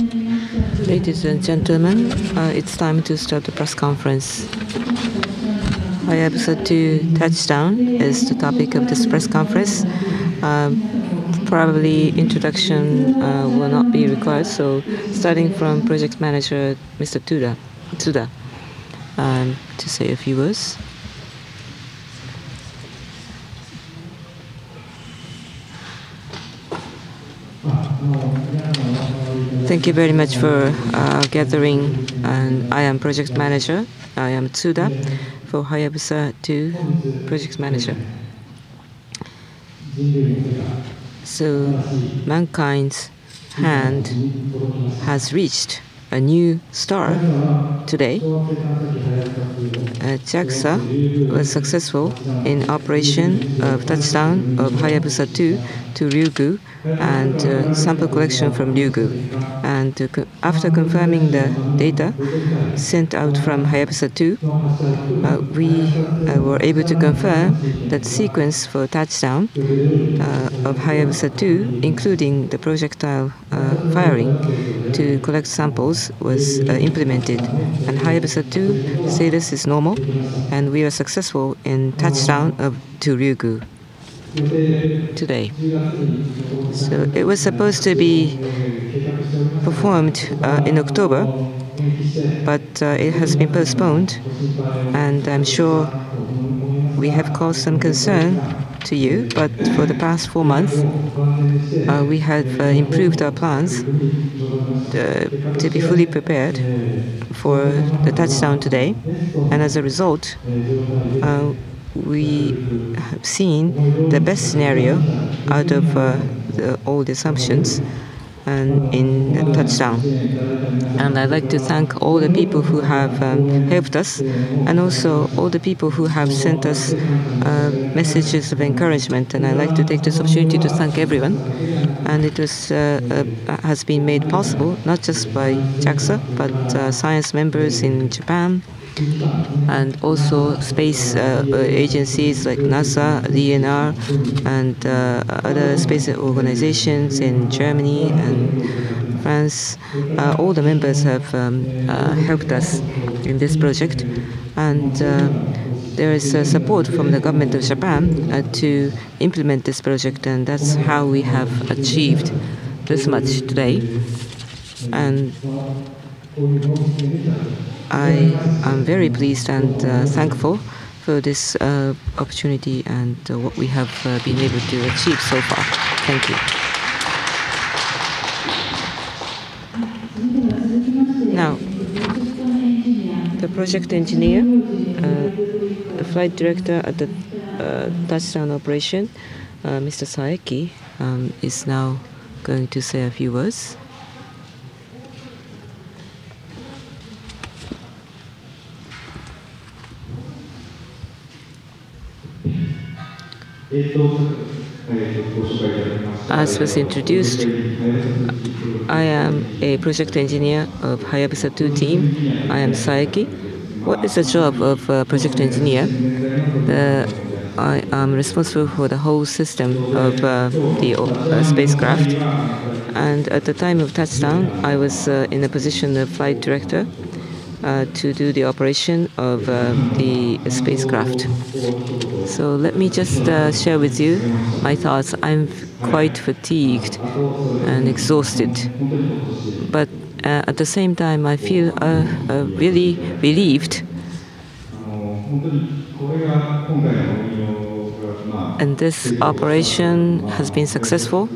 Ladies and gentlemen, it's time to start the press conference. Hayabusa 2 touchdown is the topic of this press conference. Probably introduction will not be required, so starting from project manager Mr. Tsuda, to say a few words. Thank you very much for gathering, and I am project manager. I am Tsuda for Hayabusa 2 project manager. So mankind's hand has reached a new star today. JAXA was successful in operation of touchdown of Hayabusa 2 to Ryugu and sample collection from Ryugu. And after confirming the data sent out from Hayabusa 2, we were able to confirm that sequence for touchdown of Hayabusa 2, including the projectile firing to collect samples, was implemented. And Hayabusa 2 status is normal, and we are successful in touchdown to Ryugu today. So it was supposed to be performed in October, but it has been postponed, and I'm sure we have caused some concern to you, but for the past 4 months, we have improved our plans to be fully prepared for the touchdown today. And as a result, we have seen the best scenario out of all the assumptions and in the touchdown. And I'd like to thank all the people who have helped us, and also all the people who have sent us messages of encouragement. And I'd like to take this opportunity to thank everyone. And it has been made possible not just by JAXA, but science members in Japan, and also space agencies like NASA, DNR, and other space organizations in Germany and France. All the members have helped us in this project, and there is support from the government of Japan to implement this project, and that's how we have achieved this much today. And I am very pleased and thankful for this opportunity and what we have been able to achieve so far. Thank you. Now, the project engineer, the flight director at the touchdown operation, Mr. Saeki, is now going to say a few words. As was introduced, I am a project engineer of Hayabusa 2 team. I am Saeki. What is the job of a project engineer? I am responsible for the whole system of the spacecraft. And at the time of touchdown, I was in a position of flight director to do the operation of the spacecraft. So let me just share with you my thoughts. I'm quite fatigued and exhausted, but at the same time, I feel really relieved. And this operation has been successful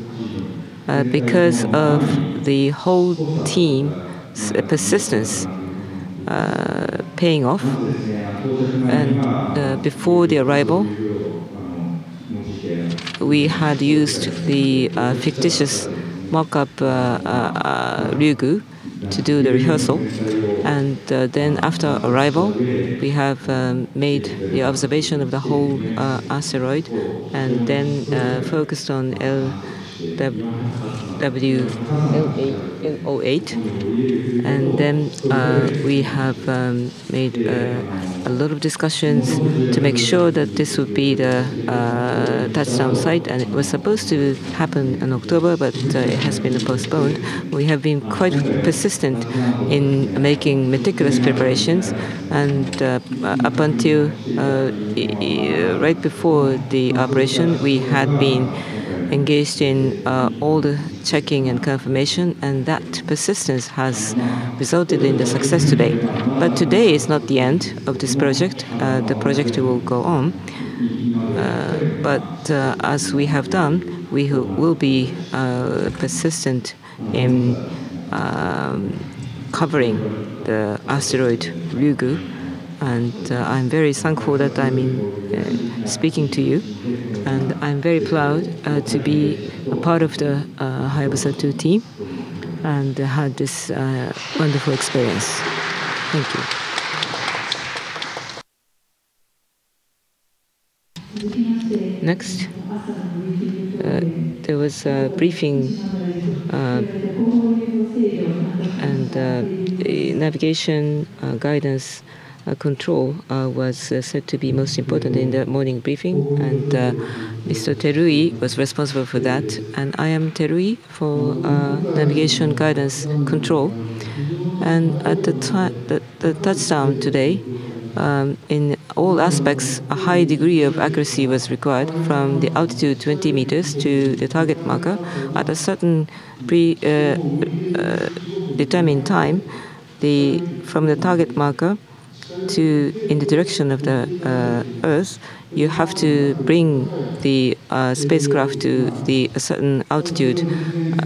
because of the whole team's persistence paying off. And before the arrival, we had used the fictitious mock-up Ryugu to do the rehearsal. And then after arrival, we have made the observation of the whole asteroid, and then focused on W08, and then we have made a lot of discussions to make sure that this would be the touchdown site, and it was supposed to happen in October, but it has been postponed. We have been quite persistent in making meticulous preparations, and up until right before the operation, we had been engaged in all the checking and confirmation, and that persistence has resulted in the success today. But today is not the end of this project. The project will go on. But as we have done, we will be persistent in covering the asteroid Ryugu. And I'm very thankful that I'm speaking to you. And I'm very proud to be a part of the Hayabusa 2 team and had this wonderful experience. Thank you. Next, there was a briefing and navigation guidance control was said to be most important in the morning briefing, and Mr. Terui was responsible for that, and I am Terui for navigation guidance control. And at the time, the touchdown today, in all aspects, a high degree of accuracy was required from the altitude 20 meters to the target marker at a certain determined time. From the target marker to in the direction of the Earth, you have to bring the spacecraft to a certain altitude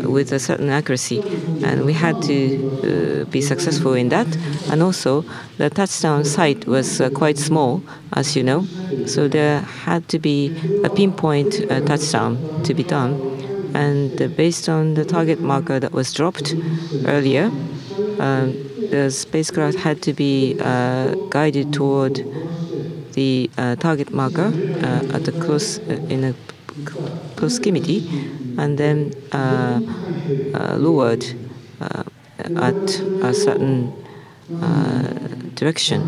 with a certain accuracy, and we had to be successful in that. And also, the touchdown site was quite small, as you know, so there had to be a pinpoint touchdown to be done. And based on the target marker that was dropped earlier, the spacecraft had to be guided toward the target marker at in a proximity, and then lowered at a certain direction.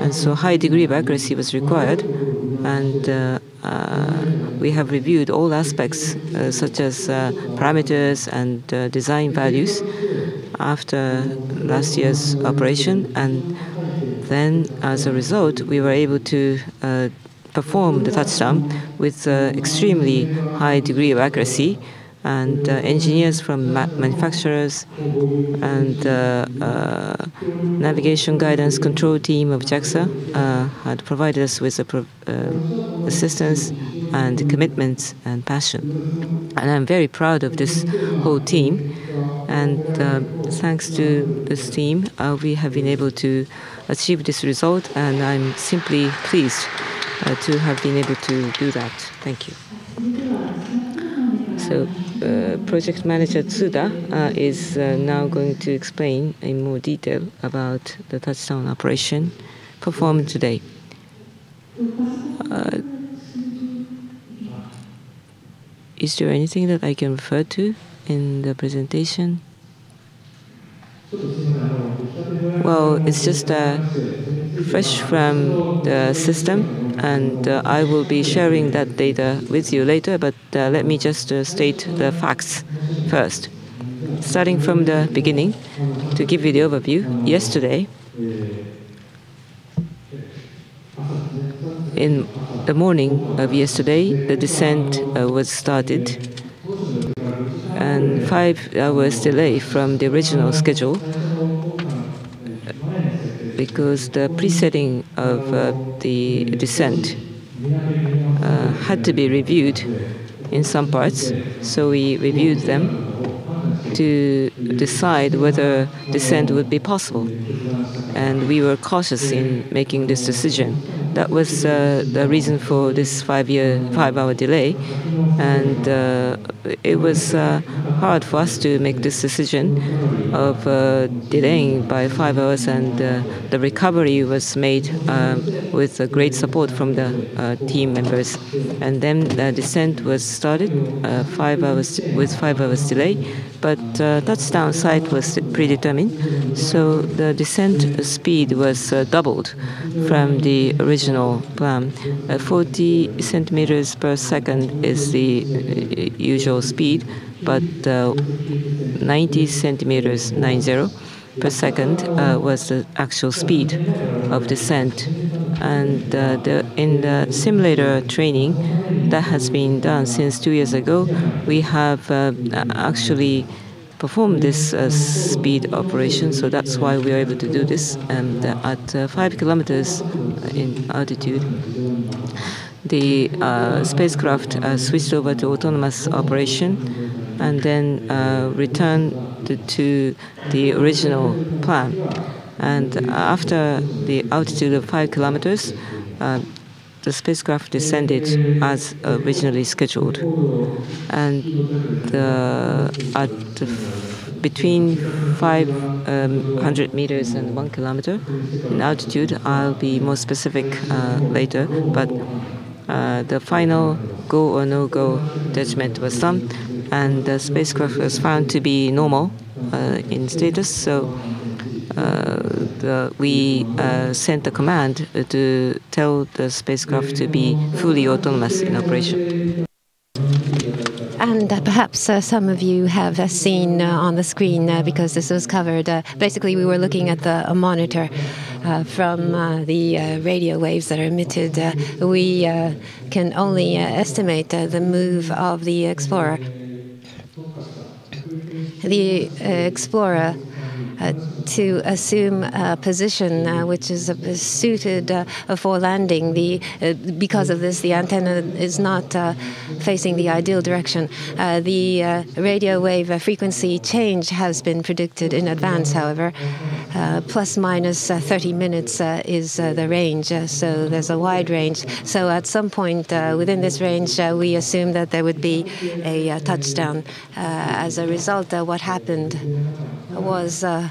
And so high degree of accuracy was required, and we have reviewed all aspects such as parameters and design values after last year's operation, and then as a result we were able to perform the touchdown with extremely high degree of accuracy, and engineers from manufacturers and navigation guidance control team of JAXA had provided us with assistance and commitment and passion. And I'm very proud of this whole team. And thanks to this team, we have been able to achieve this result, and I'm simply pleased to have been able to do that. Thank you. So, Project Manager Tsuda is now going to explain in more detail about the touchdown operation performed today. Is there anything that I can refer to in the presentation? Well, it's just fresh from the system, and I will be sharing that data with you later, but let me just state the facts first. Starting from the beginning, to give you the overview, yesterday, in the morning of yesterday, the descent was started, and 5 hours delay from the original schedule, because the presetting of the descent had to be reviewed in some parts. So we reviewed them to decide whether descent would be possible. And we were cautious in making this decision. that was the reason for this 5-hour delay. And it was hard for us to make this decision of delaying by 5 hours, and the recovery was made with great support from the team members. And then the descent was started 5 hours with 5 hours delay, but touchdown site was predetermined, so the descent speed was doubled from the original plan. 40 centimeters per second is the usual speed, but 90 centimeters, 90 per second, was the actual speed of descent. And in the simulator training that has been done since 2 years ago, we have actually performed this speed operation, so that's why we are able to do this. And at 5 kilometers in altitude, the spacecraft switched over to autonomous operation and then returned to the original plan. And after the altitude of 5 kilometers, the spacecraft descended as originally scheduled. And between 500 meters and 1 kilometer in altitude, I'll be more specific later, but the final go or no-go judgment was done, and the spacecraft was found to be normal in status. So we sent a command to tell the spacecraft to be fully autonomous in operation. And perhaps some of you have seen on the screen, because this was covered, basically we were looking at the monitor from the radio waves that are emitted. We can only estimate the move of the Explorer. The Explorer to assume a position which is suited for landing. Because of this, the antenna is not facing the ideal direction. The radio wave frequency change has been predicted in advance, however. Plus minus 30 minutes is the range, so there's a wide range. So at some point within this range, we assume that there would be a touchdown. As a result, what happened was the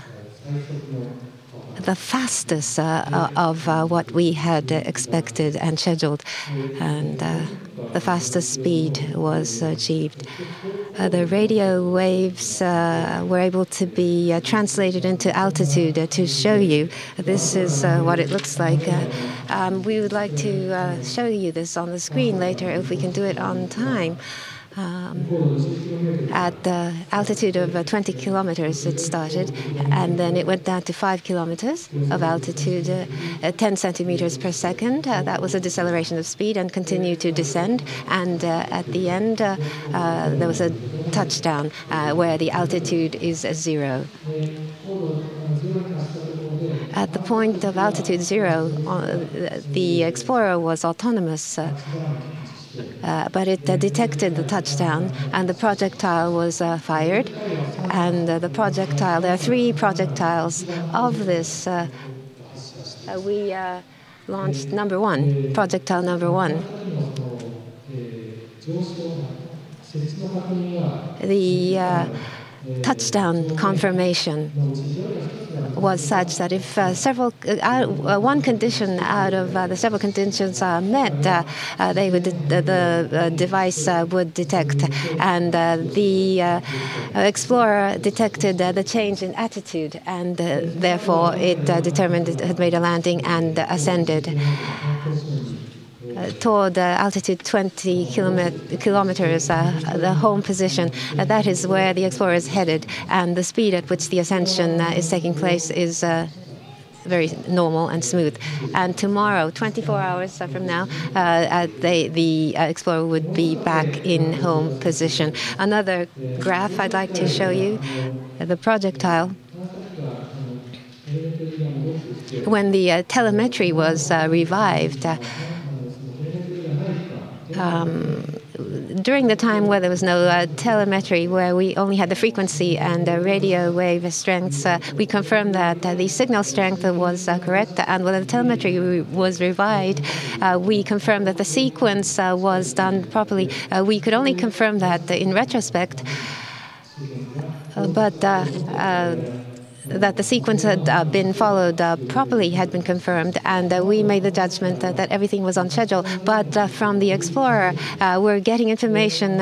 fastest of what we had expected and scheduled, and the fastest speed was achieved. The radio waves were able to be translated into altitude to show you. This is what it looks like. We would like to show you this on the screen later if we can do it on time. At the altitude of 20 kilometers it started, and then it went down to 5 kilometers of altitude, 10 centimeters per second. That was a deceleration of speed, and continued to descend. And at the end, there was a touchdown where the altitude is 0. At the point of altitude 0, the Explorer was autonomous. But it detected the touchdown, and the projectile was fired. And the projectile, there are 3 projectiles of this. We launched number 1, projectile number 1. The touchdown confirmation was such that if one condition out of the several conditions are met, the device would detect, and the Explorer detected the change in attitude, and therefore it determined it had made a landing and ascended toward altitude 20 kilometers, the home position. That is where the Explorer is headed, and the speed at which the ascension is taking place is very normal and smooth. And tomorrow, 24 hours from now, the Explorer would be back in home position. Another graph I'd like to show you, the projectile. When the telemetry was revived, during the time where there was no telemetry, where we only had the frequency and radio wave strengths, we confirmed that the signal strength was correct. And when the telemetry was revised, we confirmed that the sequence was done properly. We could only confirm that in retrospect, but that the sequence had been followed properly had been confirmed, and we made the judgment that everything was on schedule. But from the Explorer, we're getting information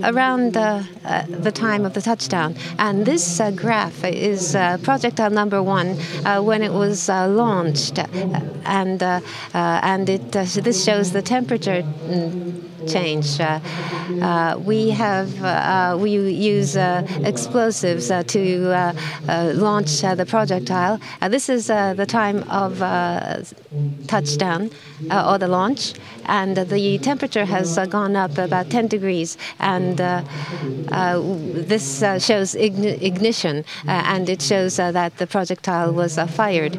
around the time of the touchdown. And this graph is projectile number 1 when it was launched, and this shows the temperature change. We use explosives to launch the projectile. This is the time of touchdown or the launch, and the temperature has gone up about 10 degrees, and this shows ignition, and it shows that the projectile was fired.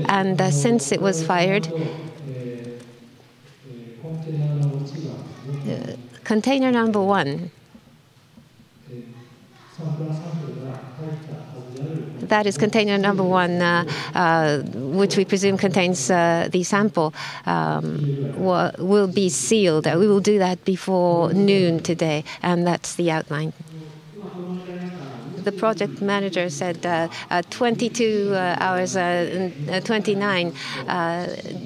And since it was fired, container number 1, that is container number 1, which we presume contains the sample, will be sealed. We will do that before noon today, and that's the outline. The project manager said 22 hours, 29.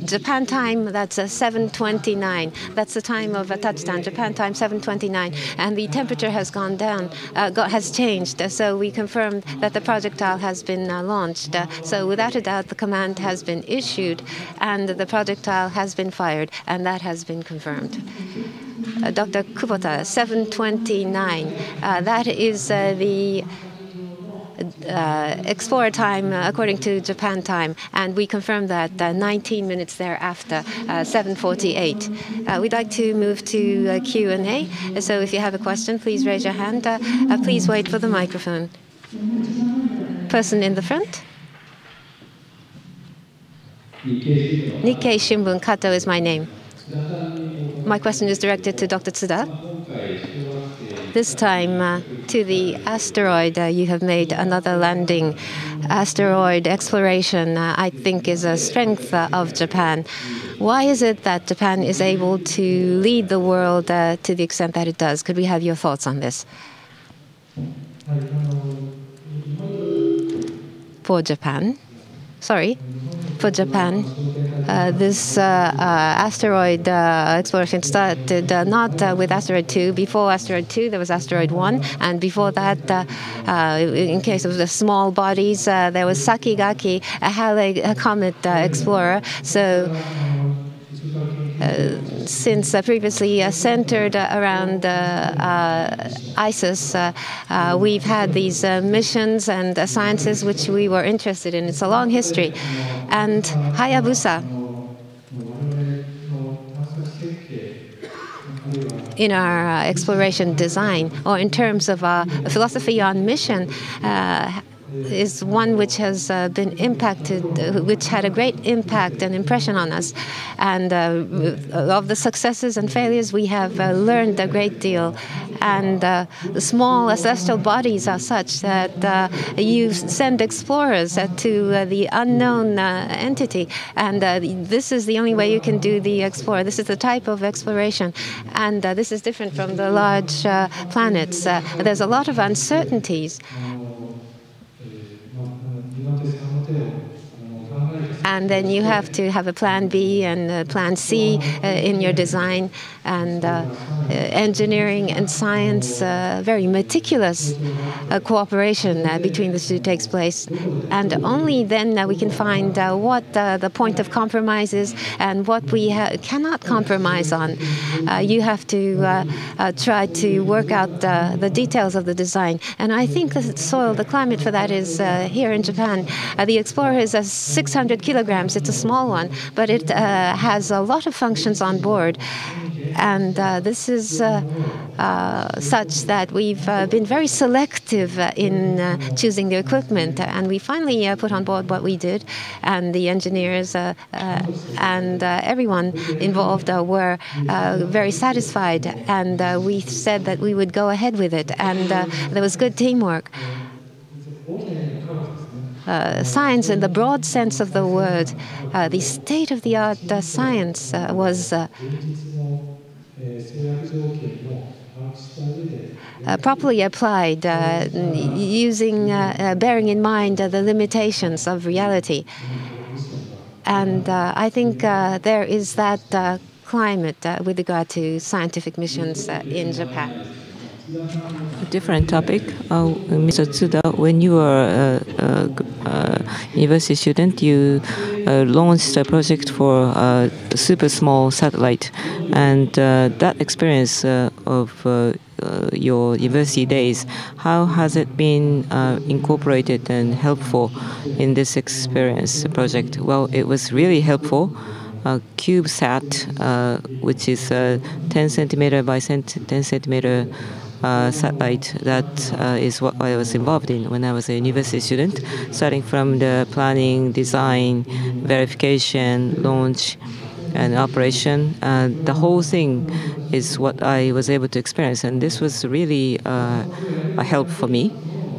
Japan time, that's 7:29. That's the time of a touchdown. Japan time, 7:29. And the temperature has gone down, has changed. So we confirmed that the projectile has been launched. So without a doubt, the command has been issued, and the projectile has been fired, and that has been confirmed. Dr. Kubota, 7:29. That is the Explorer time according to Japan time, and we confirmed that 19 minutes thereafter, 7:48. We'd like to move to Q&A. So if you have a question, please raise your hand. Please wait for the microphone. Person in the front. Nikkei Shimbun, Kato is my name. My question is directed to Dr. Tsuda. This time to the asteroid, you have made another landing. Asteroid exploration, I think, is a strength of Japan. Why is it that Japan is able to lead the world to the extent that it does? Could we have your thoughts on this? For Japan, this asteroid exploration started not with asteroid 2. Before asteroid 2, there was asteroid 1, and before that, in case of the small bodies, there was Sakigaki, a Halley Comet explorer. So since previously centered around ISIS, we've had these missions and sciences which we were interested in. It's a long history. And Hayabusa, in our exploration design, or in terms of our philosophy on mission, is one which has been impacted, which had a great impact and impression on us. And of the successes and failures, we have learned a great deal. And the small celestial bodies are such that you send explorers to the unknown entity. And this is the only way you can do the explorer. This is the type of exploration. And this is different from the large planets. There's a lot of uncertainties. And then you have to have a plan B and a plan C in your design. And engineering and science, very meticulous cooperation between the two takes place. And only then we can find what the point of compromise is and what we cannot compromise on. You have to try to work out the details of the design. And I think the soil, the climate for that is here in Japan. The Explorer is 600 kilograms. It's a small one, but it has a lot of functions on board. And this is such that we've been very selective in choosing the equipment. And we finally put on board what we did. And the engineers and everyone involved were very satisfied. And we said that we would go ahead with it. And there was good teamwork. Science in the broad sense of the word, the state-of-the-art science was properly applied, bearing in mind the limitations of reality. And I think there is that climate with regard to scientific missions in Japan. A different topic. Mr. Tsuda, when you were a university student, you launched a project for a super small satellite. And that experience of your university days, how has it been incorporated and helpful in this experience project? Well, it was really helpful. CubeSat, which is 10 centimeter by 10 centimeter satellite. That is what I was involved in when I was a university student, starting from the planning, design, verification, launch, and operation. The whole thing is what I was able to experience, and this was really a help for me.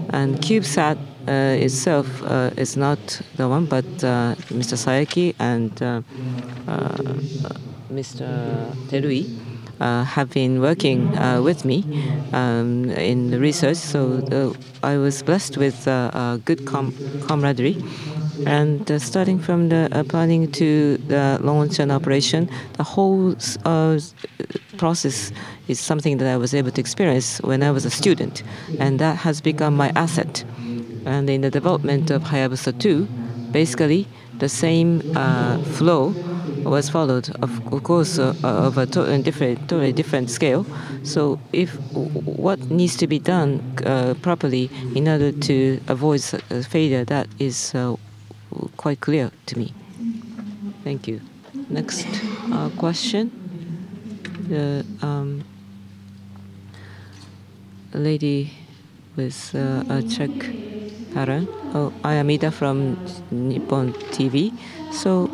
And CubeSat itself is not the one, but Mr. Sayaki and Mr. Terui have been working with me in the research. So I was blessed with good camaraderie. And starting from the planning to the launch and operation, the whole process is something that I was able to experience when I was a student. And that has become my asset. And in the development of Hayabusa 2, basically the same flow was followed, of course, of a totally different scale. So, if what needs to be done properly in order to avoid failure, that is quite clear to me. Thank you. Next question. The lady with a check pattern. Oh, I am Ida from Nippon TV. So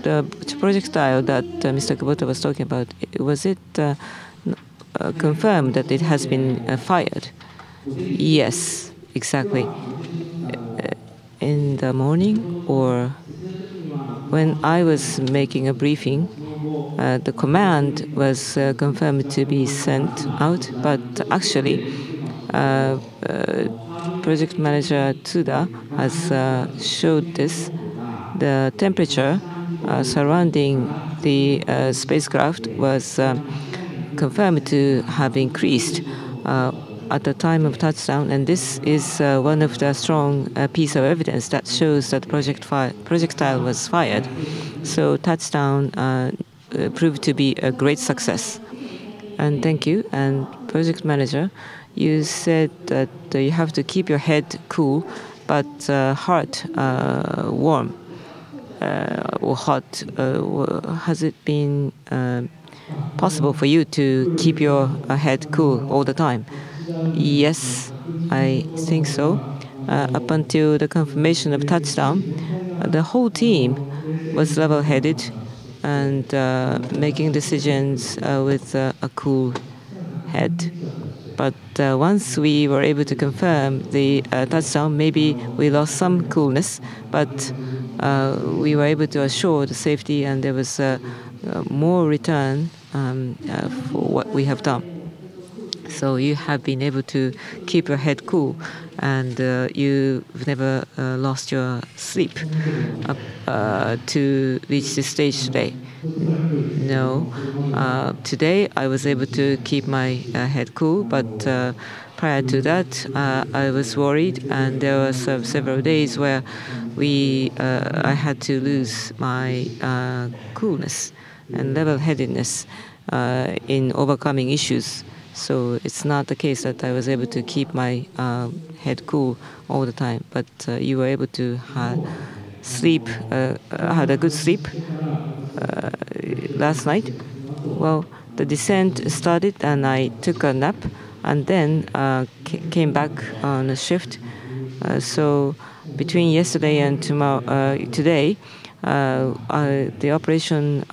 the projectile that Mr. Kubota was talking about, was it confirmed that it has been fired? Yes, exactly. In the morning, or when I was making a briefing, the command was confirmed to be sent out, but actually project manager Tsuda has showed this. The temperature surrounding the spacecraft was confirmed to have increased at the time of touchdown, and this is one of the strong piece of evidence that shows that projectile was fired. So touchdown proved to be a great success. And thank you. And project manager, you said that you have to keep your head cool, but heart warm or hot. Has it been possible for you to keep your head cool all the time? Yes, I think so. Up until the confirmation of touchdown, the whole team was level-headed and making decisions with a cool head. But once we were able to confirm the touchdown, maybe we lost some coolness, but we were able to assure the safety, and there was more return for what we have done. So you have been able to keep your head cool, and you've never lost your sleep to reach this stage today. No. Today I was able to keep my head cool, but prior to that I was worried, and there were several days where I had to lose my coolness and level-headedness in overcoming issues. So it's not the case that I was able to keep my head cool all the time, but you were able to sleep, had a good sleep last night. Well, the descent started, and I took a nap, and then came back on a shift. So between yesterday and today, the operation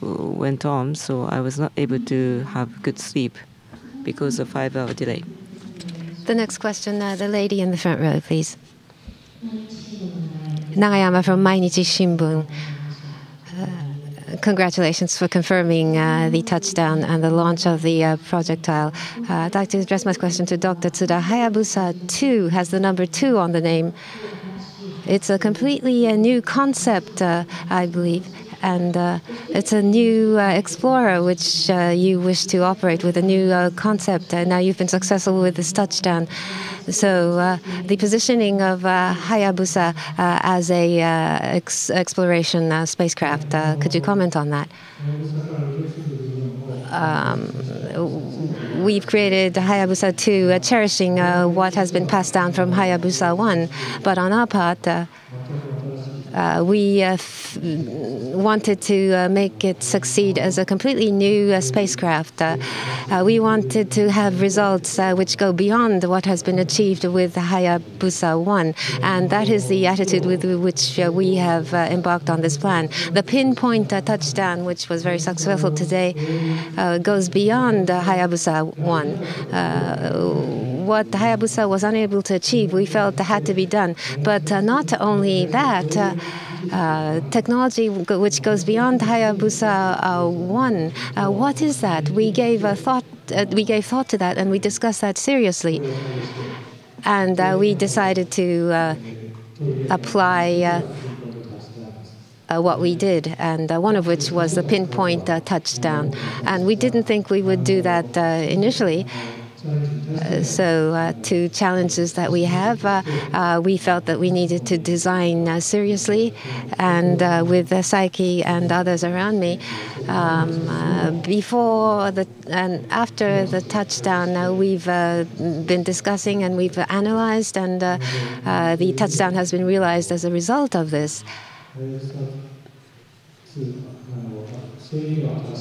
went on, so I was not able to have good sleep because of 5-hour delay. The next question, the lady in the front row, please. Nagayama from Mainichi Shimbun. Congratulations for confirming the touchdown and the launch of the projectile. I'd like to address my question to Dr. Tsuda. Hayabusa 2 has the number 2 on the name. It's a completely new concept, I believe. And it's a new Explorer which you wish to operate with a new concept. Now you've been successful with this touchdown. So the positioning of Hayabusa as a exploration spacecraft, could you comment on that? We've created Hayabusa 2 cherishing what has been passed down from Hayabusa 1. But on our part, we wanted to make it succeed as a completely new spacecraft. We wanted to have results which go beyond what has been achieved with Hayabusa 1. And that is the attitude with which we have embarked on this plan. The pinpoint touchdown, which was very successful today, goes beyond Hayabusa 1. What Hayabusa was unable to achieve, we felt had to be done. But not only that, technology which goes beyond Hayabusa 1, what is that? We gave thought to that, and we discussed that seriously. And we decided to apply what we did, and one of which was the pinpoint touchdown. And we didn't think we would do that initially. So two challenges that we have, we felt that we needed to design seriously, and with Saiki and others around me, before and after the touchdown, we've been discussing and we've analyzed, and the touchdown has been realized as a result of this.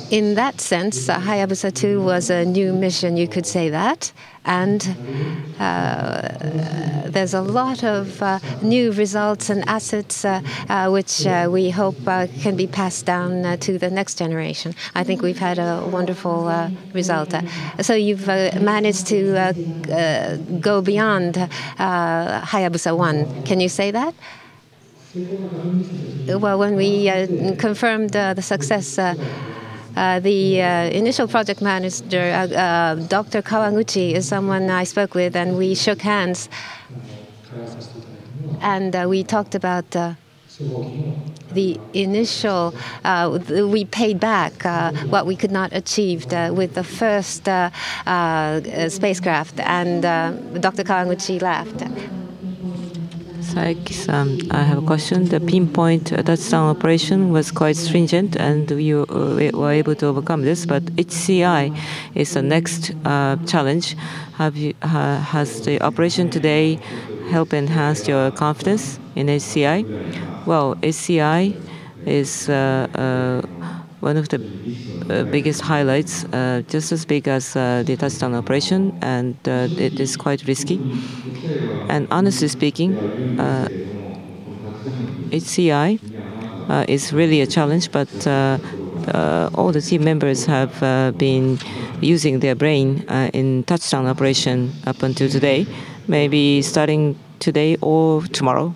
In that sense, Hayabusa 2 was a new mission, you could say that. And there's a lot of new results and assets which we hope can be passed down to the next generation. I think we've had a wonderful result. So you've managed to go beyond Hayabusa 1. Can you say that? Well, when we confirmed the success, the initial project manager, Dr. Kawaguchi, is someone I spoke with, and we shook hands. And we talked about the initial, we paid back what we could not achieve with the first spacecraft. And Dr. Kawaguchi laughed. Saiki-san, I have a question. The pinpoint touchdown operation was quite stringent, and you were able to overcome this. But HCI is the next challenge. Has the operation today helped enhance your confidence in HCI? Well, HCI is one of the biggest highlights, just as big as the touchdown operation, and it is quite risky. And honestly speaking, HCI is really a challenge, but all the team members have been using their brain in touchdown operation up until today, maybe starting today or tomorrow.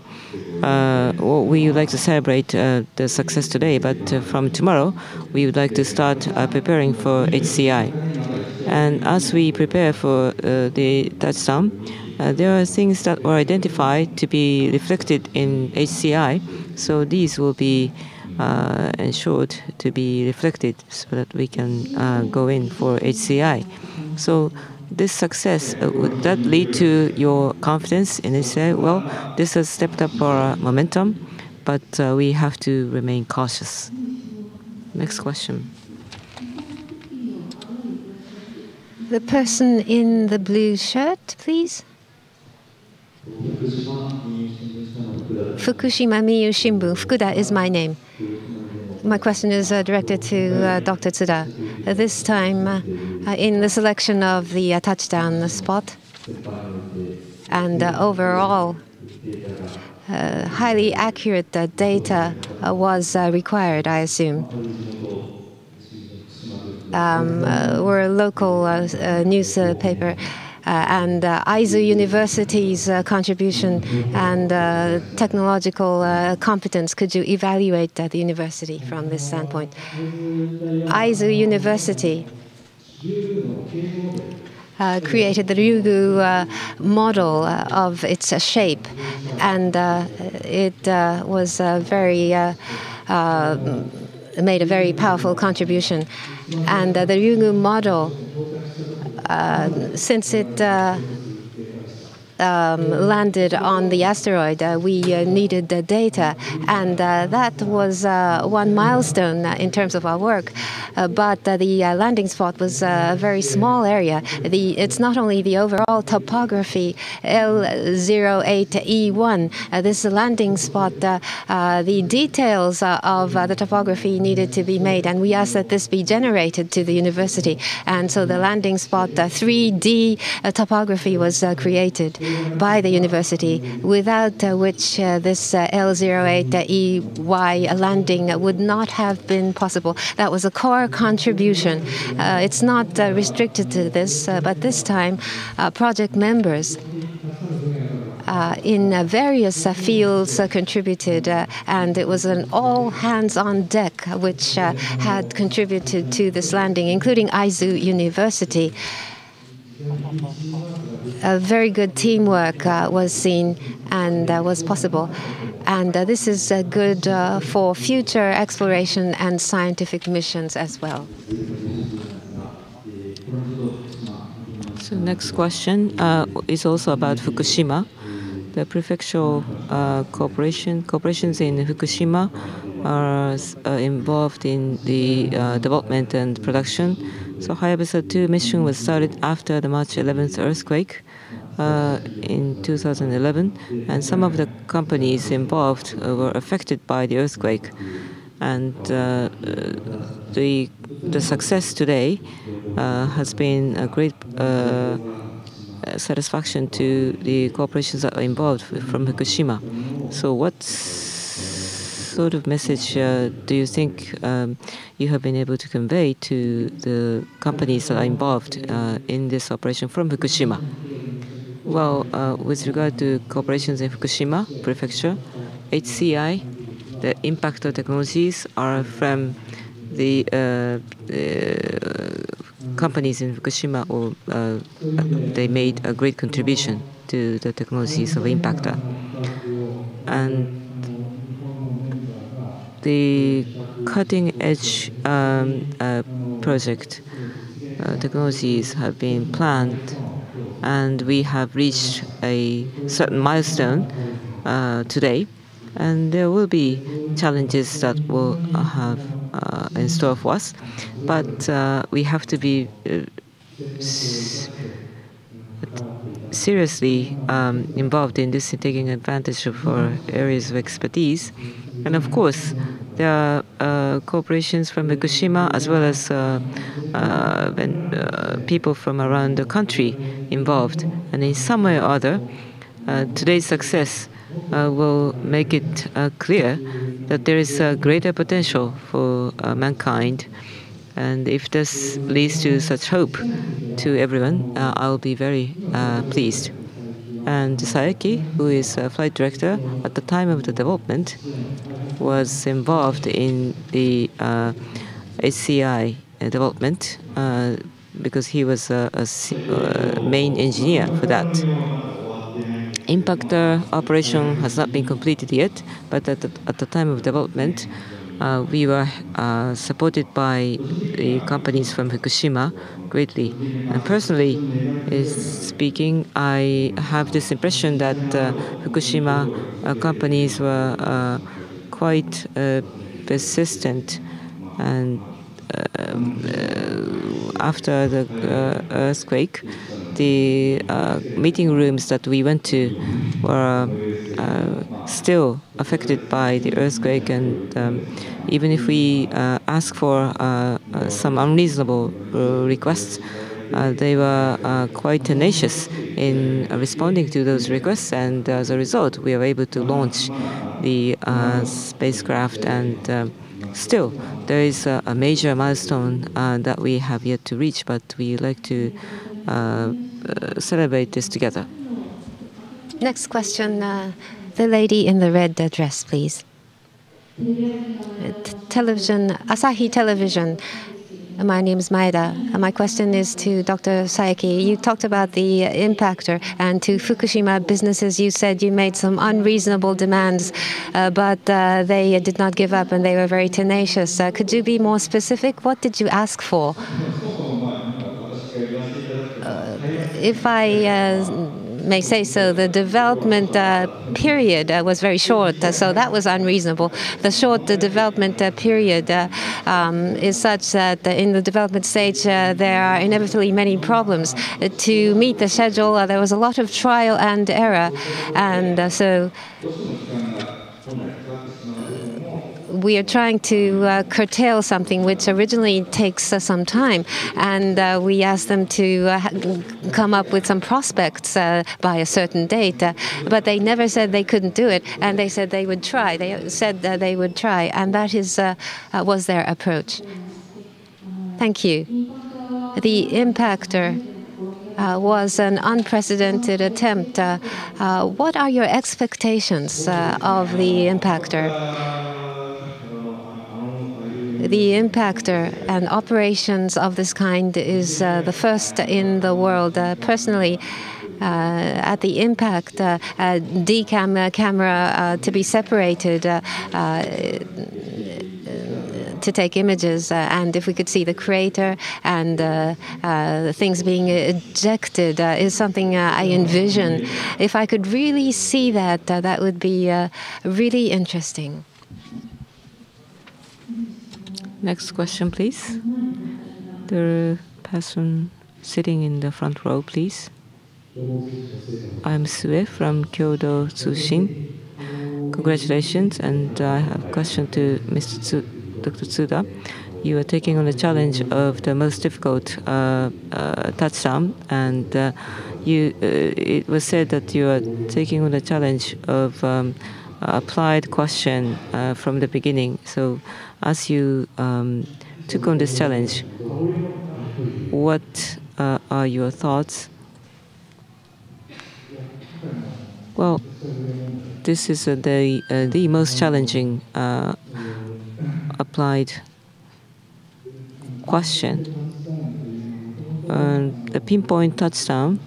We would like to celebrate the success today, but from tomorrow, we would like to start preparing for HCI. And as we prepare for the touchdown, there are things that were identified to be reflected in HCI, so these will be ensured to be reflected so that we can go in for HCI. So this success, would that lead to your confidence in HCI? Well, this has stepped up our momentum, but we have to remain cautious. Next question. The person in the blue shirt, please. Fukushima Miyu Shimbun. Fukuda is my name. My question is directed to Dr. Tsuda. this time in the selection of the touchdown spot. And overall, highly accurate data was required, I assume. We're a local newspaper. And Aizu University's contribution and technological competence. Could you evaluate the university from this standpoint? Aizu University created the Ryugu model of its shape, and it was made a very powerful contribution. And the Ryugu model, since it landed on the asteroid, we needed the data, and that was one milestone in terms of our work. But the landing spot was a very small area. It's not only the overall topography, L08E1, this landing spot, the details of the topography needed to be made, and we asked that this be generated to the university. And so the landing spot 3D topography was created by the university, without which this L08EY landing would not have been possible. That was a core contribution. It's not restricted to this, but this time project members in various fields contributed, and it was an all hands on deck which had contributed to this landing, including Aizu University. A very good teamwork was seen and was possible. And this is good for future exploration and scientific missions as well. So next question is also about Fukushima. The prefectural corporations in Fukushima are involved in the development and production. So Hayabusa 2 mission was started after the March 11th earthquake in 2011, and some of the companies involved were affected by the earthquake. And the success today has been a great satisfaction to the corporations that are involved from Fukushima. So what sort of message do you think you have been able to convey to the companies that are involved in this operation from Fukushima? Well, with regard to corporations in Fukushima Prefecture, HCI, the impact of technologies are from the companies in Fukushima, or they made a great contribution to the technologies of Impactor. And the cutting-edge project technologies have been planned, and we have reached a certain milestone today. And there will be challenges that will have in store for us, but we have to be seriously involved in this, taking advantage of our areas of expertise. And of course, there are corporations from Fukushima as well as people from around the country involved. And in some way or other, today's success will make it clear that there is a greater potential for mankind. And if this leads to such hope to everyone, I'll be very pleased. And Sayaki, who is a flight director at the time of the development, was involved in the HCI development because he was a main engineer for that. Impactor operation has not been completed yet, but at the time of development, we were supported by the companies from Fukushima greatly. And personally speaking, I have this impression that Fukushima companies were quite persistent, and after the earthquake, the meeting rooms that we went to were still affected by the earthquake, and even if we ask for some unreasonable requests, they were quite tenacious in responding to those requests, and as a result, we were able to launch the spacecraft. And still, there is a major milestone that we have yet to reach, but we like to celebrate this together. Next question, the lady in the red dress, please. Television, Asahi Television. My name is Maeda. My question is to Dr. Sayaki. You talked about the impactor, and to Fukushima businesses, you said you made some unreasonable demands, but they did not give up and they were very tenacious. Could you be more specific? What did you ask for? If I may say so, the development period was very short, so that was unreasonable. The short development period is such that in the development stage there are inevitably many problems. To meet the schedule, there was a lot of trial and error, and so we are trying to curtail something which originally takes some time, and we asked them to come up with some prospects by a certain date, but they never said they couldn't do it, and they said they would try. They said that they would try, and that is was their approach. Thank you. The impactor was an unprecedented attempt. What are your expectations of the impactor? The impactor and operations of this kind is the first in the world. Personally, at the impact, DCAM camera to be separated to take images, and if we could see the crater and things being ejected is something I envision. If I could really see that, that would be really interesting. Next question, please. The person sitting in the front row, please. I'm Sue from Kyodo Tsushin. Congratulations, and I have a question to Dr. Tsuda. You are taking on the challenge of the most difficult touchdown, and it was said that you are taking on the challenge of applied question from the beginning. So, as you took on this challenge, what are your thoughts? Well, this is the most challenging applied question. The pinpoint touchdown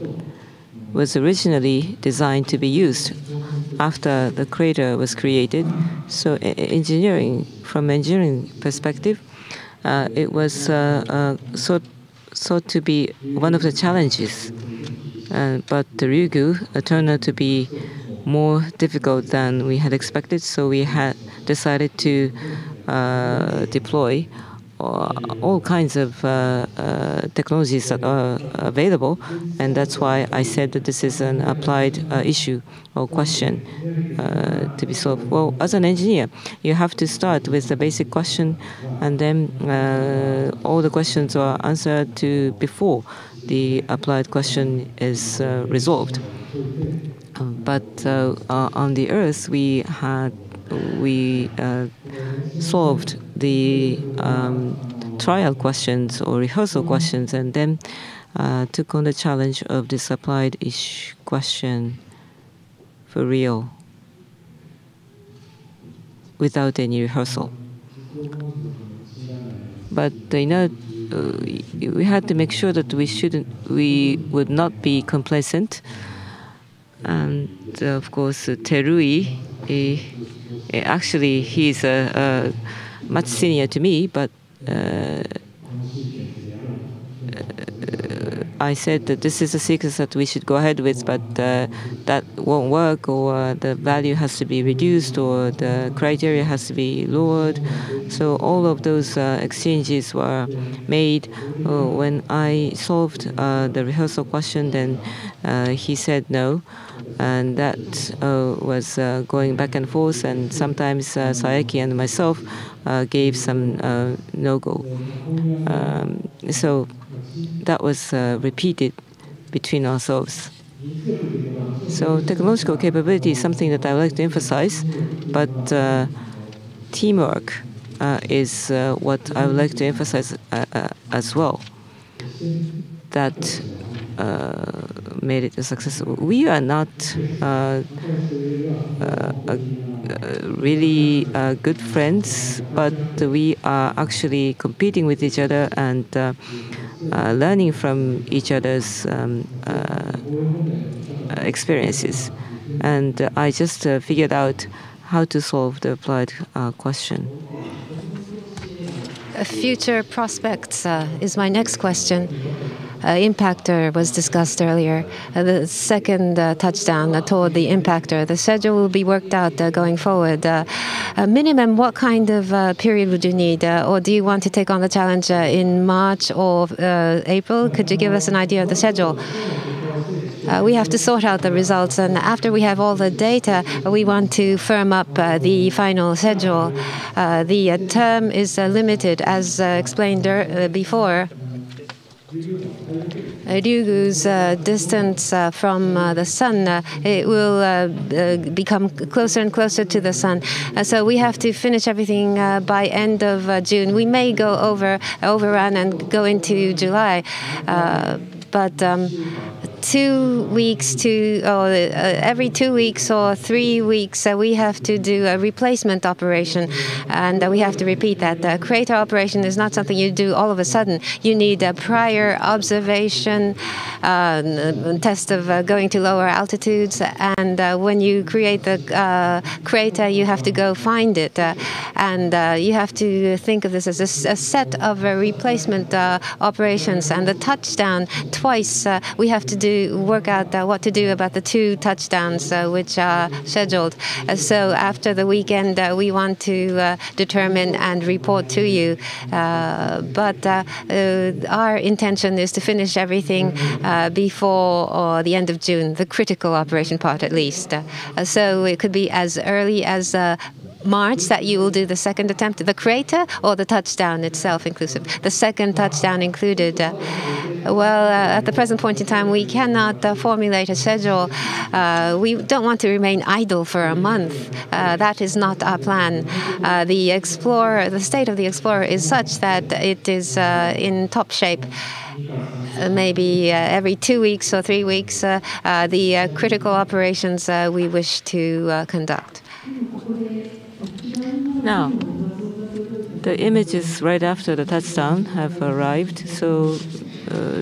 was originally designed to be used after the crater was created. So from engineering perspective, it was thought to be one of the challenges. But the Ryugu turned out to be more difficult than we had expected, so we had decided to deploy all kinds of technologies that are available, and that's why I said that this is an applied issue or question to be solved. Well, as an engineer, you have to start with the basic question, and then all the questions are answered to before the applied question is resolved. But on the Earth, we solved the trial questions or rehearsal questions, and then took on the challenge of this applied-ish question for real, without any rehearsal. But we had to make sure that we would not be complacent. And of course, Terui, actually, he's much senior to me, but I said that this is a sequence that we should go ahead with, but that won't work, or the value has to be reduced, or the criteria has to be lowered. So all of those exchanges were made. When I solved the rehearsal question, then he said no. and that was going back and forth, and sometimes Saeki and myself gave some no-go. So that was repeated between ourselves. So technological capability is something that I would like to emphasize, but teamwork is what I would like to emphasize as well. That made it a success. We are not really good friends, but we are actually competing with each other and learning from each other's experiences. And I just figured out how to solve the applied question. Future prospects is my next question. Impactor was discussed earlier. The second touchdown toward the impactor. The schedule will be worked out going forward. Minimum, what kind of period would you need? Or do you want to take on the challenge in March or April? Could you give us an idea of the schedule? We have to sort out the results, and after we have all the data, we want to firm up the final schedule. The term is limited, as explained before. Ryugu's distance from the sun, it will become closer and closer to the sun. So we have to finish everything by end of June. We may go overrun and go into July, but 2 weeks to every 2 weeks or 3 weeks, we have to do a replacement operation, and we have to repeat that. The crater operation is not something you do all of a sudden. You need a prior observation, test of going to lower altitudes, and when you create the crater, you have to go find it, and you have to think of this as a set of replacement operations. And the touchdown, twice we have to work out what to do about the 2 touchdowns which are scheduled. So after the weekend, we want to determine and report to you. But our intention is to finish everything before the end of June, the critical operation part at least. So it could be as early as March that you will do the second attempt, the crater or the touchdown itself inclusive? The second touchdown included. Well, at the present point in time, we cannot formulate a schedule. We don't want to remain idle for a month. That is not our plan. The state of the Explorer is such that it is in top shape. Maybe every 2 weeks or 3 weeks, the critical operations we wish to conduct. Now, the images right after the touchdown have arrived. So,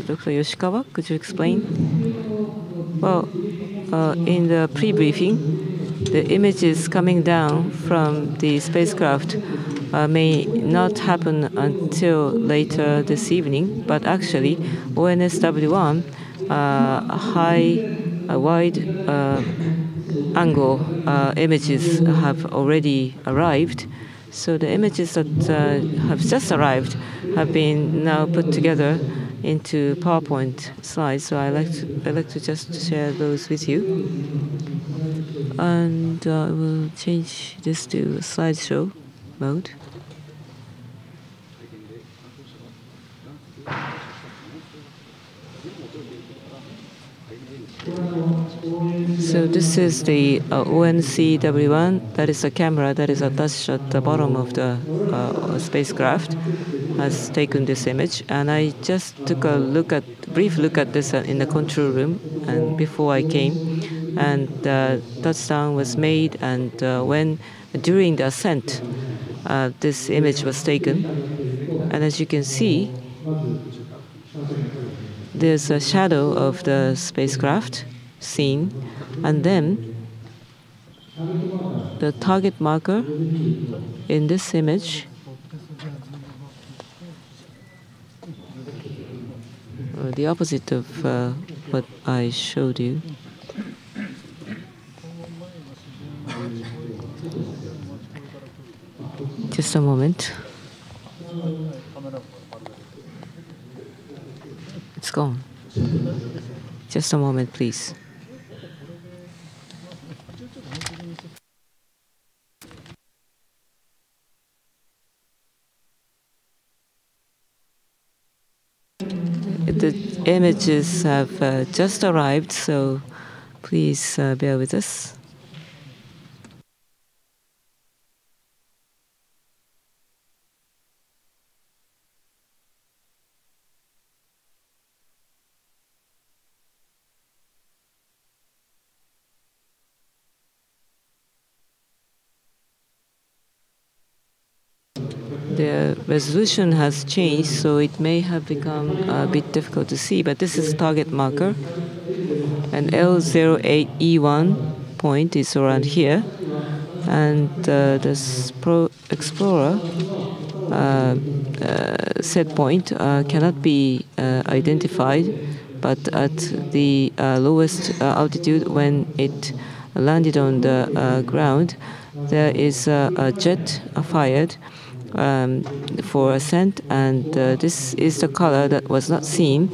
Dr. Yoshikawa, could you explain? Well, in the pre-briefing, the images coming down from the spacecraft may not happen until later this evening, but actually, ONSW-1 wide angle images have already arrived. So the images that have just arrived have been now put together into PowerPoint slides. So I like to just share those with you. And I will change this to slideshow mode. So this is the ONCW-1. That is a camera that is attached at the bottom of the spacecraft. Has taken this image, and I just took a brief look at this in the control room, and before I came, and touchdown was made, and during the ascent, this image was taken, and as you can see, there's a shadow of the spacecraft seen, and then the target marker in this image the opposite of what I showed you. Just a moment. It's gone. Just a moment, please. The images have just arrived, so please bear with us. The resolution has changed, so it may have become a bit difficult to see, but this is target marker. And L08E1 point is around here. And this Explorer set point cannot be identified, but at the lowest altitude, when it landed on the ground, there is a jet fired for ascent, and this is the color that was not seen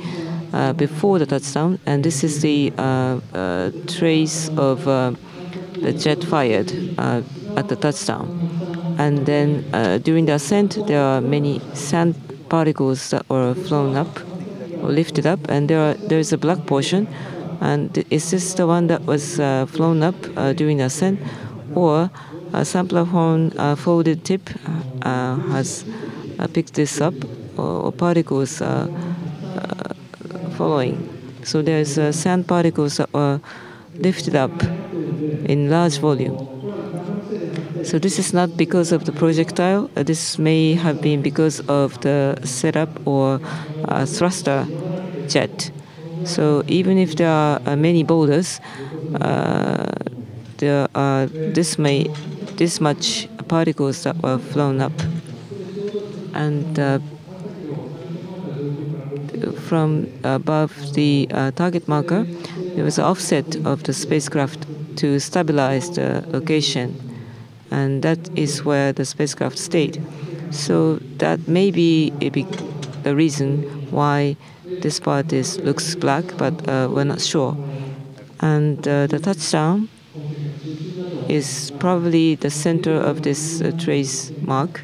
before the touchdown, and this is the trace of the jet fired at the touchdown. And then during the ascent, there are many sand particles that were flown up or lifted up, and there is a black portion. And is this the one that was flown up during the ascent, or a sampler horn folded tip has picked this up, or particles following? So there's sand particles that were lifted up in large volume. So this is not because of the projectile. This may have been because of the setup or thruster jet. So even if there are many boulders, there are this much particles that were flown up, and from above the target marker, there was an offset of the spacecraft to stabilize the location, and that is where the spacecraft stayed. So that may be the reason why this part looks black, but we're not sure. And the touchdown is probably the center of this trace mark,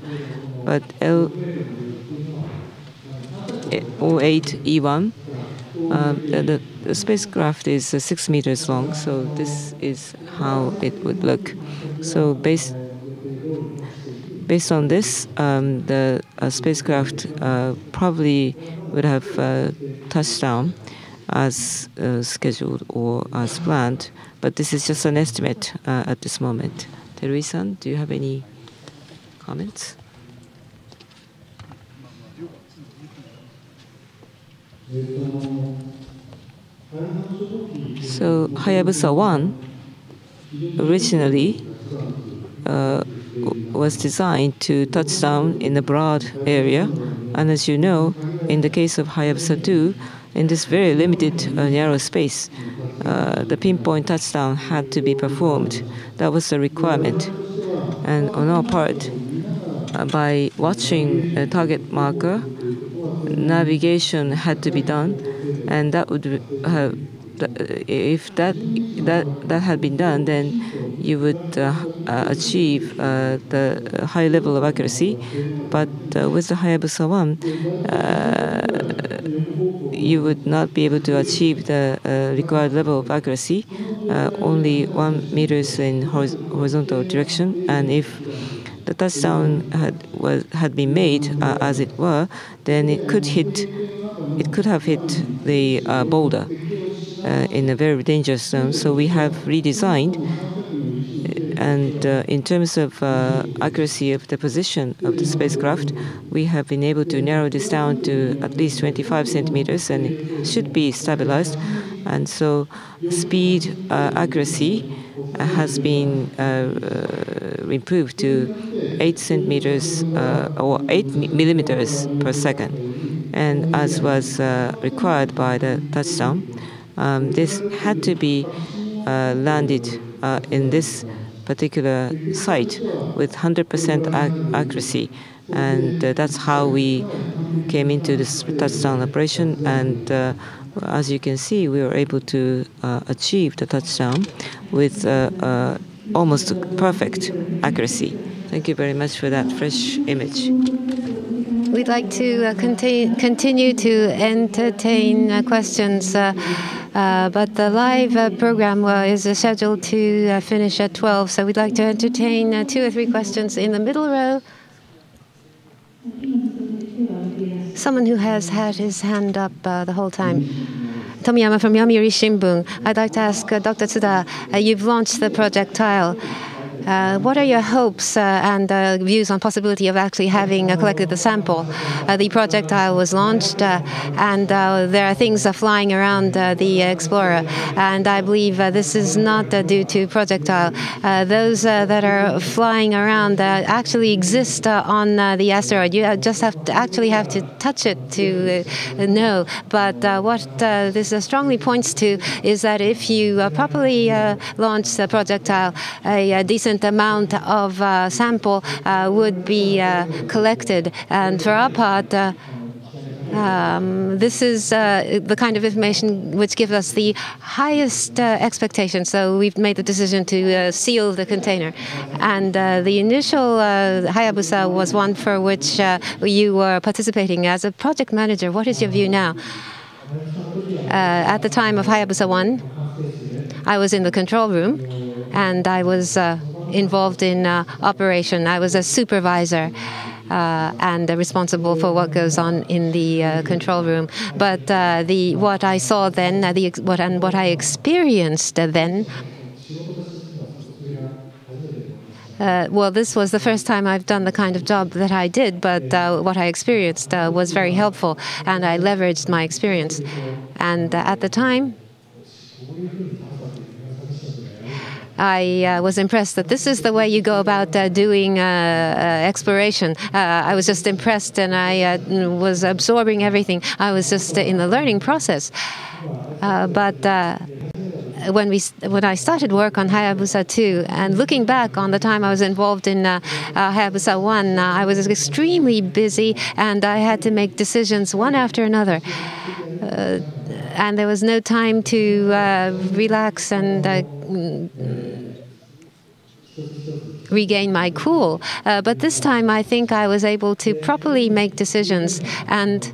but L08E1, the spacecraft is 6 meters long, so this is how it would look. So based on this, the spacecraft probably would have touched down as scheduled or as planned, but this is just an estimate at this moment. Terui-san, do you have any comments? So Hayabusa 1 originally was designed to touch down in a broad area, and as you know, in the case of Hayabusa 2, in this very limited narrow space, the pinpoint touchdown had to be performed. That was the requirement. And on our part, by watching a target marker, navigation had to be done, and that would have, if that had been done, then you would achieve the high level of accuracy. But with the Hayabusa 1, you would not be able to achieve the required level of accuracy, only 1 meters in horizontal direction. And if the touchdown had been made as it were, then it could have hit the boulder in a very dangerous zone. So we have redesigned, and in terms of accuracy of the position of the spacecraft, we have been able to narrow this down to at least 25 centimeters, and it should be stabilized. And so speed accuracy has been improved to 8 centimeters or 8 millimeters per second. And as was required by the touchdown, this had to be landed in this particular site with 100% accuracy. And that's how we came into this touchdown operation. And as you can see, we were able to achieve the touchdown with almost perfect accuracy. Thank you very much for that fresh image. We'd like to continue to entertain questions, but the live program is scheduled to finish at 12, so we'd like to entertain 2 or 3 questions in the middle row. Someone who has had his hand up the whole time. Tomiyama from Yomiuri Shimbun. I'd like to ask Dr. Tsuda, you've launched the projectile. What are your hopes and views on possibility of actually having collected the sample? The projectile was launched, and there are things flying around the Explorer. And I believe this is not due to projectile. Those that are flying around actually exist on the asteroid. You just have to touch it to know. But what this strongly points to is that if you properly launch the projectile, a decent amount of sample would be collected. And for our part, this is the kind of information which gives us the highest expectation. So we've made the decision to seal the container. And the initial Hayabusa was one for which you were participating. As a project manager, what is your view now? At the time of Hayabusa 1, I was in the control room, and I was involved in operation. I was a supervisor and responsible for what goes on in the control room. But what I saw then, what I experienced then, well, this was the first time I've done the kind of job that I did, but what I experienced was very helpful, and I leveraged my experience. And at the time, I was impressed that this is the way you go about doing exploration. I was just impressed, and I was absorbing everything. I was just in the learning process. But when I started work on Hayabusa 2, and looking back on the time I was involved in Hayabusa 1, I was extremely busy, and I had to make decisions one after another. And there was no time to relax and regain my cool. But this time, I think I was able to properly make decisions, and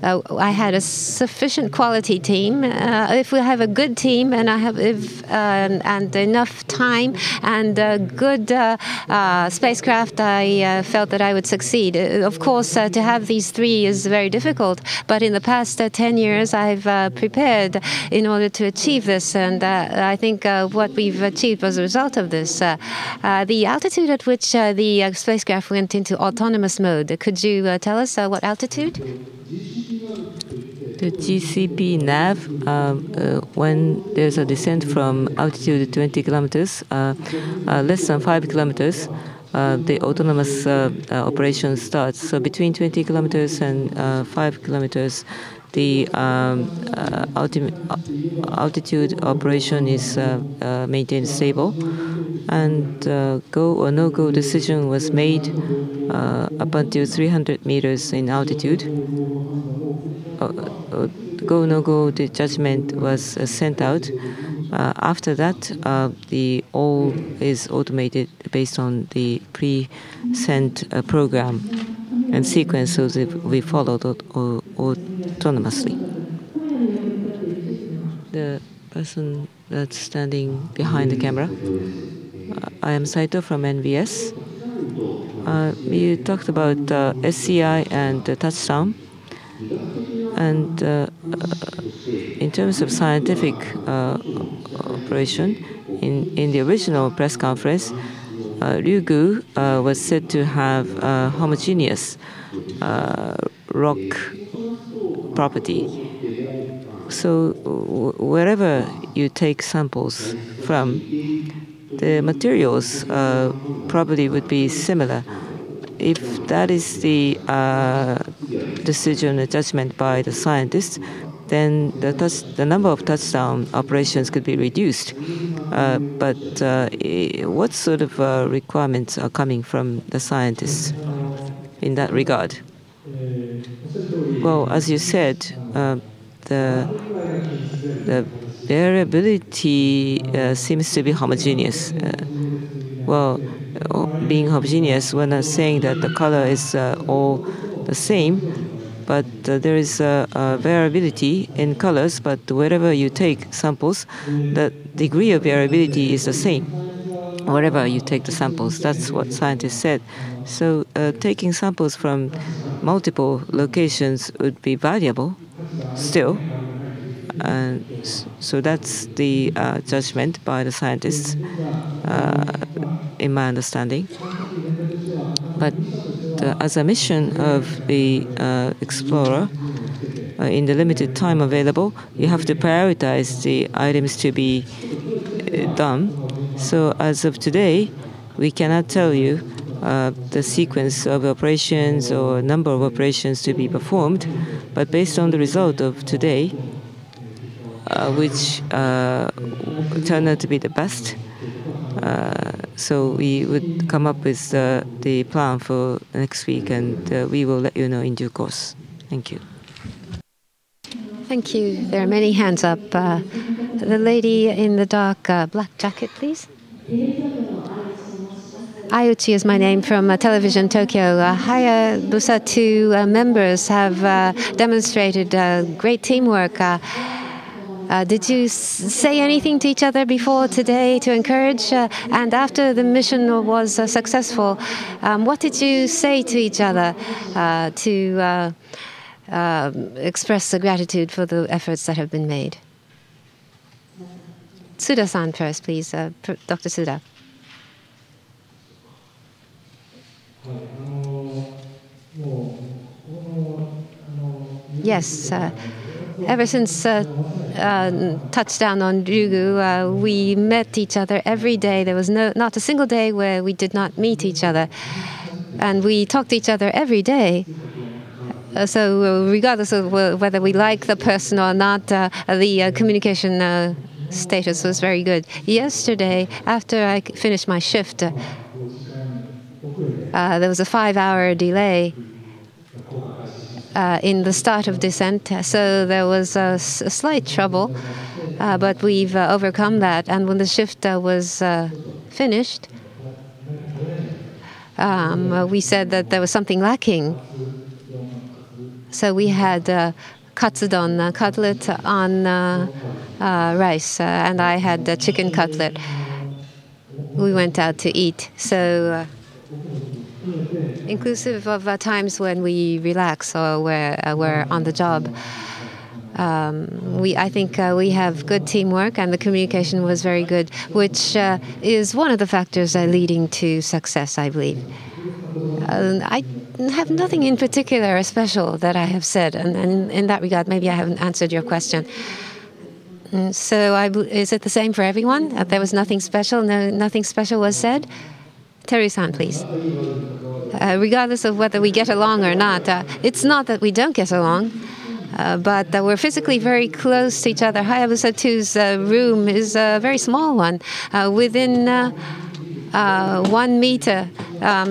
I had a sufficient quality team. If we have a good team and and enough time and good spacecraft, I felt that I would succeed. Of course, to have these 3 is very difficult, but in the past 10 years, I've prepared in order to achieve this, and I think what we've achieved was a result of this. The altitude at which the spacecraft went into autonomous mode, could you tell us what altitude? The GCP nav, when there's a descent from altitude 20 kilometers, less than 5 kilometers, the autonomous operation starts. So between 20 kilometers and 5 kilometers, the altitude operation is maintained stable, and go or no-go decision was made up until 300 meters in altitude. Go no-go, the judgment was sent out. After that, all is automated based on the pre-sent program and sequence, so that we followed autonomously. The person that's standing behind the camera. I am Saito from NBS. You talked about SCI and touchdown. And in terms of scientific operation, in the original press conference, Ryugu was said to have homogeneous rock property. So wherever you take samples from, the materials probably would be similar. If that is the decision or judgment by the scientists, then the number of touchdown operations could be reduced. But what sort of requirements are coming from the scientists in that regard? Well, as you said, the variability seems to be homogeneous. well, being homogeneous, we're not saying that the color is all the same, but there is a variability in colors, but wherever you take samples, the degree of variability is the same. Wherever you take the samples, that's what scientists said. So taking samples from multiple locations would be valuable still. And so that's the judgment by the scientists, in my understanding. But as a mission of the explorer, in the limited time available, you have to prioritize the items to be done. So as of today, we cannot tell you the sequence of operations or number of operations to be performed, but based on the result of today, which turned out to be the best, so we would come up with the plan for next week, and we will let you know in due course. Thank you. Thank you. There are many hands up. The lady in the dark black jacket, please. Ayuchi is my name from Television Tokyo. Hayabusa 2 members have demonstrated great teamwork. Did you say anything to each other before today to encourage? And after the mission was successful, what did you say to each other to express the gratitude for the efforts that have been made? Suda-san first, please. Dr. Suda. Yes. Ever since touchdown on Ryugu, we met each other every day. There was not a single day where we did not meet each other. And we talked to each other every day. So regardless of whether we like the person or not, the communication status was very good. Yesterday, after I finished my shift, there was a 5-hour delay in the start of descent, so there was a slight trouble, but we've overcome that. And when the shift was finished, we said that there was something lacking. So we had katsudon cutlet on rice, and I had the chicken cutlet. We went out to eat. So inclusive of times when we relax or we're on the job, I think we have good teamwork, and the communication was very good, which is one of the factors leading to success, I believe. I have nothing in particular special that I have said, and in that regard, maybe I haven't answered your question. So is it the same for everyone? There was nothing special? No, nothing special was said? Teru-san, please. Regardless of whether we get along or not, it's not that we don't get along, but we're physically very close to each other. Hayabusa 2's room is a very small one. Within 1 meter,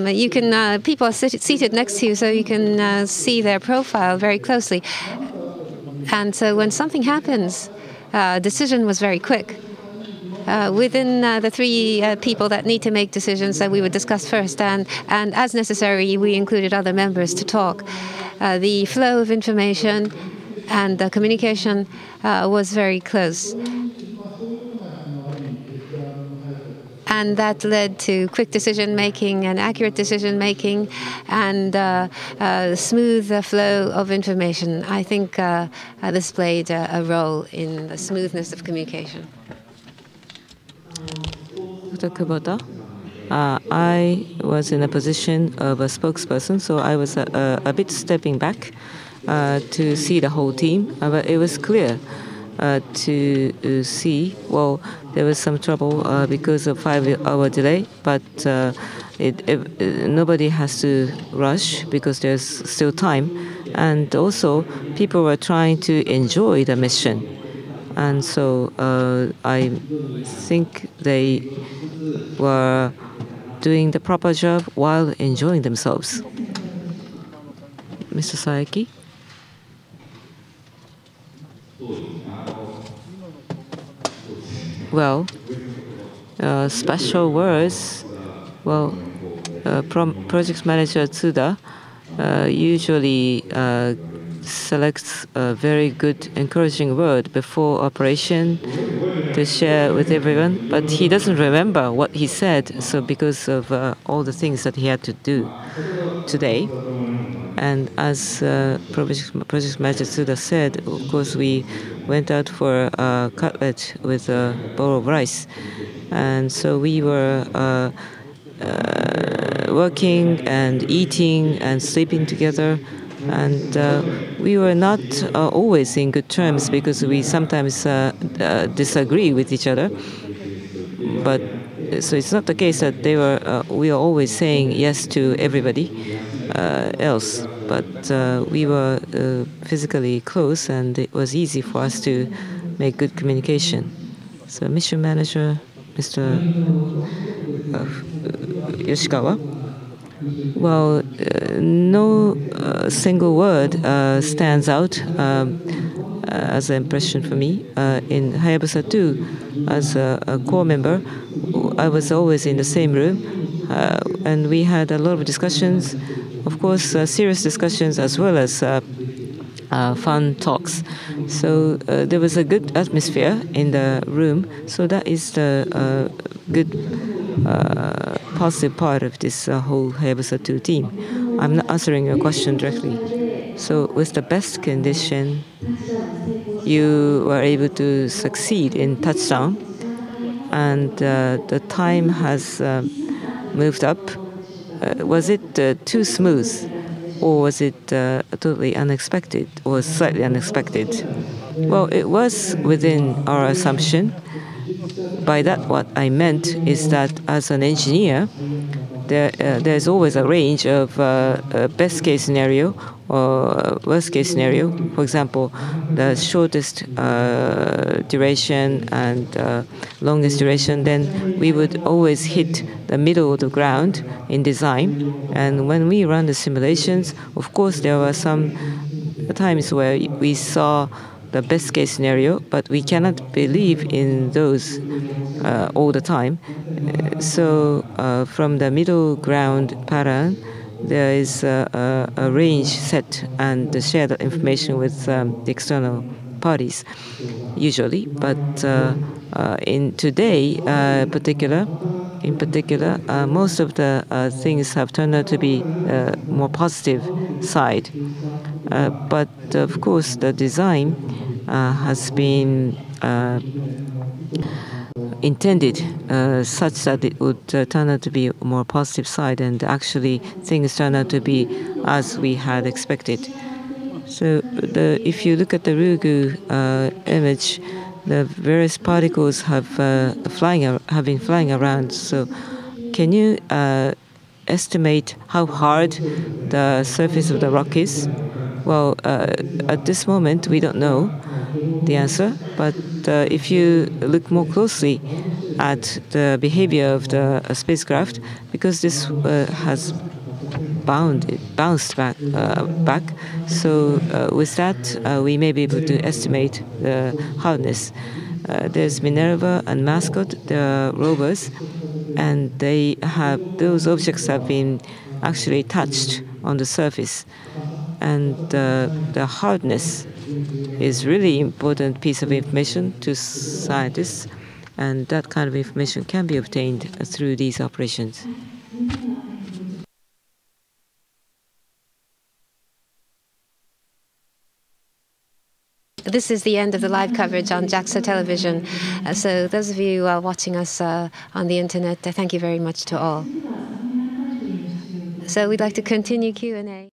you can people are seated next to you, so you can see their profile very closely. And so when something happens, decision was very quick. Within the 3 people that need to make decisions, we would discuss first, and as necessary, we included other members to talk. The flow of information and the communication was very close. And that led to quick decision-making and accurate decision-making and smooth flow of information. I think this played a role in the smoothness of communication. Dr. Kubota, I was in a position of a spokesperson, so I was a bit stepping back to see the whole team. But it was clear to see, well, there was some trouble because of 5-hour delay, but nobody has to rush because there's still time. And also, people were trying to enjoy the mission. And so I think they were doing the proper job while enjoying themselves. Mr. Saeki? Well, special words Well, project manager Tsuda usually selects a very good encouraging word before operation to share with everyone, but he doesn't remember what he said, so because of all the things that he had to do today. And as project manager Tsuda said, of course, we went out for a cutlet with a bowl of rice. And so we were working and eating and sleeping together. And we were not always in good terms because we sometimes disagree with each other. But so it's not the case that we are always saying yes to everybody else. But we were physically close, and it was easy for us to make good communication. So mission manager, Mr. Yoshikawa. Well, no single word stands out as an impression for me. In Hayabusa 2, as a core member, I was always in the same room, and we had a lot of discussions, of course, serious discussions as well as fun talks. So there was a good atmosphere in the room. So that is the good positive part of this whole Hayabusa 2 team. I'm not answering your question directly. So with the best condition, you were able to succeed in touchdown, and the time has moved up. Was it too smooth, or was it totally unexpected, or slightly unexpected? Well, it was within our assumption. By that, what I meant is that as an engineer, there's always a range of best case scenario or worst case scenario. For example, the shortest duration and longest duration, then we would always hit the middle of the ground in design. And when we run the simulations, of course, there were some times where we saw the best case scenario, but we cannot believe in those all the time. So from the middle ground pattern, there is a range set and share the information with the external parties, usually. But in today, in particular, most of the things have turned out to be more positive side. But of course, the design has been intended such that it would turn out to be a more positive side, and actually things turn out to be as we had expected. So if you look at the Ryugu image, the various particles have been flying around. So can you estimate how hard the surface of the rock is? Well, at this moment, we don't know the answer. But if you look more closely at the behavior of the spacecraft, because this has bounced back. So with that, we may be able to estimate the hardness. There's Minerva and Mascot, the rovers, and those objects have been actually touched on the surface, and the hardness is really important piece of information to scientists, and that kind of information can be obtained through these operations. This is the end of the live coverage on JAXA television. So those of you watching us on the internet, thank you very much to all. So we'd like to continue Q&A.